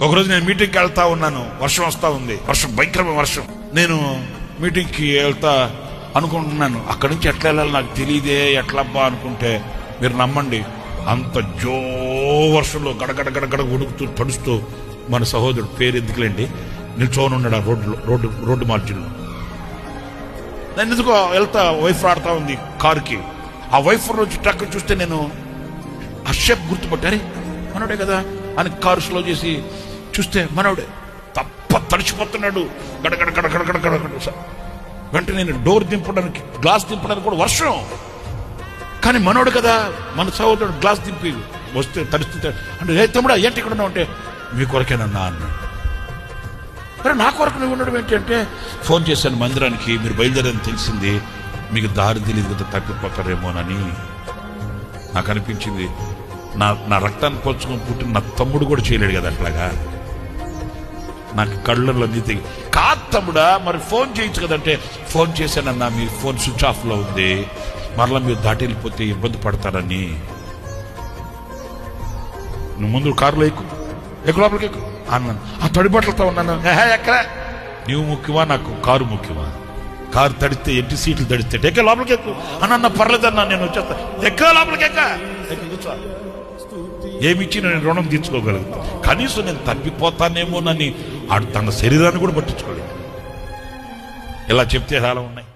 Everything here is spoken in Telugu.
ఒకరోజు నేను మీటింగ్కి వెళ్తా ఉన్నాను, వర్షం వస్తూ ఉంది, భయంకరమైన వర్షం. నేను మీటింగ్కి వెళ్తా అనుకుంటున్నాను, అక్కడి నుంచి ఎట్లా వెళ్ళాలి నాకు తెలియదే, ఎట్లబ్బా అనుకుంటే మీరు నమ్మండి, అంత వర్షంలో గడగడ గడగడ ఉడుకుతూ తడుస్తూ మన సహోదరుడు పేరు ఎందుకులేండి నిల్చోనున్నాడు ఆ రోడ్డు మార్జిన్లో. నేను ఎందుకో వెళ్తా, వైఫ్ ఆడుతూ ఉంది కారుకి. ఆ వైఫ్ నుంచి ట్రక్ చూస్తే నేను ఆ షేప్ గుర్తుపట్టారే, మనోడే కదా అని కారు స్లో చేసి చూస్తే మనోడే తడిచిపోతున్నాడు గడగడ గడగడ గడగడ. వెంటనే నేను డోర్ దింపడానికి, గ్లాస్ దింపడానికి కూడా వర్షం, కానీ మనోడు కదా, మన సహోదరుడు గ్లాస్ దింపి వస్తే తడిస్తే అంటే ఏ తమ్ముడా ఏంటి ఇక్కడ ఉన్నావు అంటే మీ కొరకేనన్నా అన్నాడు. అరే నా కొరకు నువ్వు ఉండడం ఏంటి అంటే ఫోన్ చేశాను మందిరానికి, మీరు బయలుదేరని తెలిసింది, మీకు దారి తెలియదు కదా తప్పిపోతారేమోనని నాకు అనిపించింది. నా రక్తాన్ని పోల్చుకొని పుట్టిన నా తమ్ముడు కూడా చేయలేడు కదా అట్లాగా. నాకు కళ్ళల్లో నీతి కాదు తమ్ముడా, మరి ఫోన్ చేయొచ్చు కదంటే ఫోన్ చేశానన్నా మీ ఫోన్ స్విచ్ ఆఫ్ లో ఉంది, మరలా మీరు దాటి వెళ్ళిపోతే ఇబ్బంది పడతారని. నువ్వు ముందు కారులో ఎక్కువ లోపలికి ఎక్కువ అన్నాను. ఆ తడి బట్టలతో ఉన్నాను. ఎక్కడ నువ్వు ముఖ్యమా నాకు కారు ముఖ్యమా? కారు తడితే ఎట్టి సీట్లు తడితే ఎక్క లోపలికి ఎక్కువ అన్న పర్లేదన్నా నేను వచ్చేస్తా. ఎక్కడ లోపలికి ఎక్క ఏమిచ్చి నేను రుణం తీర్చుకోగలుగుతా, కనీసం నేను తప్పిపోతానేమోనని ఆడు తన శరీరాన్ని కూడా పట్టించుకోలేదు. ఇలా చెప్తే చాలా ఉన్నాయి.